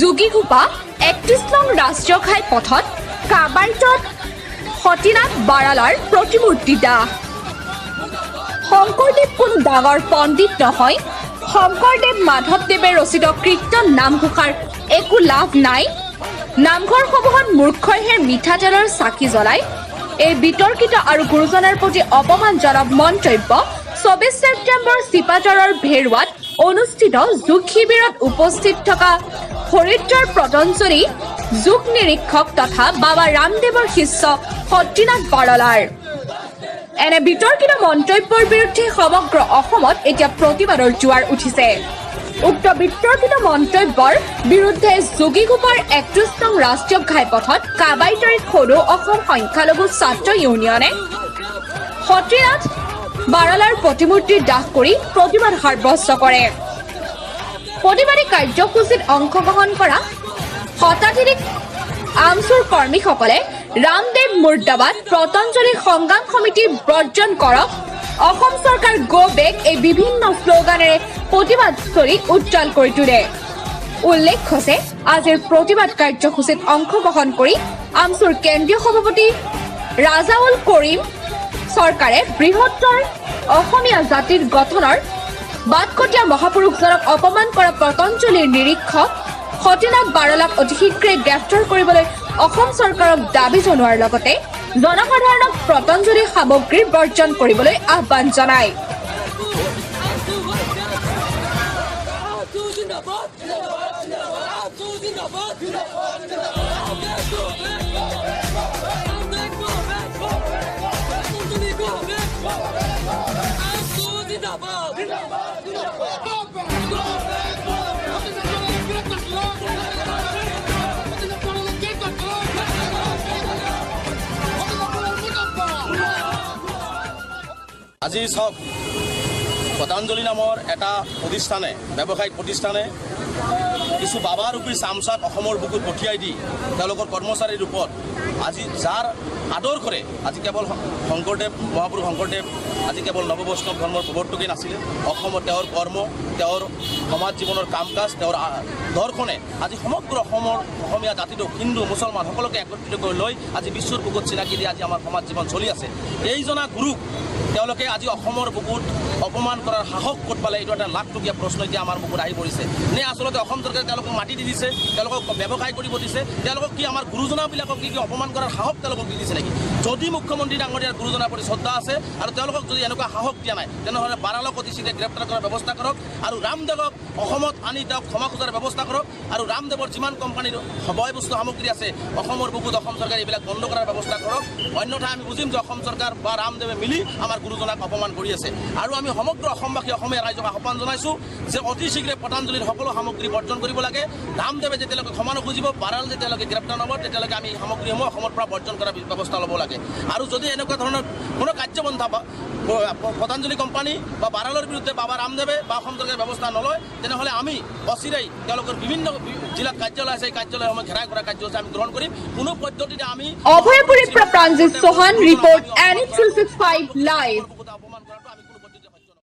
যোগীঘোপা ৩১ নং ৰাষ্ট্ৰীয় ঘাইপথত কাবাইটত সতীনাথ বাৰালাৰ প্ৰতিমূৰ্তি দাহ। শংকৰদেৱ কোনো ডাঙৰ পণ্ডিত নহয়। শংকৰদেৱ মাধৱদেৱে ৰচিত কীৰ্তন নামঘোষাৰ একো লাভ নাই। নামঘৰসমূহত মূৰ্খইহে মিঠাতেলৰ চাকি জ্বলায়। এই বিতৰ্কিত আৰু গুৰুজনাৰ প্ৰতি অপমানজনক মন্তব্য ২৪ ছেপ্টেম্বৰ চিপাঝাৰৰ ভেৰুৱাত অনুষ্ঠিত যোগ শিবিৰত উপস্থিত থকা হৰিদ্ৰৰ পতঞ্জলি যোগ নিৰীক্ষক তথা বাবা ৰামদেৱৰ শিষ্য সতীনাথ বাৰালাৰ। এনে বিতৰ্কিত মন্তব্যৰ বিৰুদ্ধে সমগ্ৰ অসমত এতিয়া প্ৰতিবাদৰ জোৱাৰ উঠিছে। উক্ত বিতৰ্কিত মন্তব্যৰ বিৰুদ্ধে যোগীঘোপাৰ ৩১ নং ৰাষ্ট্ৰীয় ঘাইপথত কাবাইটৰীত সদৌ অসম সংখ্যালঘু ছাত্ৰ ইউনিয়নে সতীনাথ বাৰালাৰ প্ৰতিমূৰ্তি দাহ কৰি প্ৰতিবাদ সাব্যস্ত কৰে। প্ৰতিবাদী কাৰ্যসূচীত অংশগ্ৰহণ কৰা শতাধিক আমচুৰ কৰ্মীসকলে ৰামদেৱ মুৰ্দাবাদ, পতঞ্জলি সংগ্ৰাম সমিতি বৰ্জন কৰক, অসম চৰকাৰ গো বেক এই বিভিন্ন শ্লোগানেৰে প্ৰতিবাদস্থলী উজ্জ্বল কৰি তোলে। উল্লেখ্য যে আজিৰ প্ৰতিবাদ কাৰ্যসূচীত অংশগ্ৰহণ কৰি আমচুৰ কেন্দ্ৰীয় সভাপতি ৰাজাউল কৰিম চৰকাৰে বৃহত্তৰ অসমীয়া জাতিৰ গঠনৰ বাটকটীয়া মহাপুৰুষজনক অপমান কৰা পতঞ্জলিৰ নিৰীক্ষক সতীনাথ বাৰালাক অতি শীঘ্ৰে গ্ৰেপ্তাৰ কৰিবলৈ অসম চৰকাৰক দাবী জনোৱাৰ লগতে জনসাধাৰণক পতঞ্জলি সামগ্ৰী বৰ্জন কৰিবলৈ আহ্বান জনায়। আজি চাওক, পতঞ্জলি নামৰ এটা প্ৰতিষ্ঠানে, ব্যৱসায়িক প্ৰতিষ্ঠানে কিছু বাবাৰূপী চামচাক অসমৰ বুকুত পঠিয়াই দি তেওঁলোকৰ কৰ্মচাৰীৰ ৰূপত আজি যাৰ আদৰ্শৰে আজি কেৱল শংকৰদেৱ মহাপুৰুষ শংকৰদেৱ আজি কেৱল নৱবৈষ্ণৱ ধৰ্মৰ প্ৰৱৰ্তকেই নাছিলে, অসমত তেওঁৰ কৰ্ম, তেওঁৰ সমাজ জীৱনৰ কাম কাজ, তেওঁৰ দৰ্শনে আজি সমগ্ৰ অসমীয়া জাতিটোক হিন্দু মুছলমান সকলোকে একত্ৰিত কৰি লৈ আজি বিশ্বৰ বুকুত চিনাকি দি আজি আমাৰ সমাজ জীৱন চলি আছে। এইজনা গুৰুক তেওঁলোকে আজি অসমৰ বুকুত অপমান কৰাৰ সাহস ক'ত পালে, এইটো এটা লাখটকীয়া প্ৰশ্ন এতিয়া আমাৰ বুকুত আহি পৰিছে। নে আচলতে অসম চৰকাৰে তেওঁলোকক মাটি দি দিছে, তেওঁলোকক ব্যৱসায় কৰিব দিছে, তেওঁলোকক কি আমাৰ গুৰুজনাবিলাকক কি অপমান কৰাৰ সাহস তেওঁলোকক দি দিছে নেকি? যদি মুখ্যমন্ত্ৰী ডাঙৰীয়াৰ গুৰুজনাৰ প্ৰতি শ্ৰদ্ধা আছে আৰু তেওঁলোকক যদি এনেকুৱা সাহস দিয়া নাই, তেনেহ'লে বাৰালক অতি শীঘ্ৰে গ্ৰেপ্তাৰ কৰাৰ ব্যৱস্থা কৰক আৰু ৰামদেৱক অসমত আনি তেওঁক ক্ষমা খোজাৰ ব্যৱস্থা কৰক আৰু ৰামদেৱৰ যিমান কোম্পানীৰ বয় বস্তু সামগ্ৰী আছে অসমৰ বুকুত অসম চৰকাৰে এইবিলাক বন্ধ কৰাৰ ব্যৱস্থা কৰক। অন্যথা আমি বুজিম যে অসম চৰকাৰ বা ৰামদেৱে মিলি আমাৰ গুৰুজনাক অপমান কৰি আছে। আৰু আমি সমগ্ৰ অসমবাসী অসমীয়া ৰাইজক আহ্বান জনাইছোঁ যে অতি শীঘ্ৰে পতঞ্জলিৰ সকলো সামগ্ৰী বৰ্জন কৰিব লাগে। ৰামদেৱে যেতিয়ালৈকে ক্ষমা নুখুজিব, বাৰাল যেতিয়ালৈকে গ্ৰেপ্তাৰ নহ'ব, তেতিয়ালৈকে আমি এই সামগ্ৰীসমূহ অসমৰ পৰা বৰ্জন কৰাৰ ব্যৱস্থা ল'ব লাগে। আৰু যদি এনেকুৱা ধৰণৰ কোনো কাৰ্যপন্থা পতঞ্জলি কোম্পানী বা বাৰালৰ বিৰুদ্ধে বাবা ৰামদেৱে বা অসম চৰকাৰে ব্যৱস্থা নলয়, তেনেহ'লে আমি অচিৰেই তেওঁলোকৰ বিভিন্ন জিলাত কাৰ্যালয় আছে, এই কাৰ্যালয়সমূহ ঘেৰাই কৰা কাৰ্যসূচী আমি গ্ৰহণ কৰিম। কোনো পদ্ধতিতে আমি অভয়পুৰীৰ পৰা Pranjit Chouhan report NH365 live.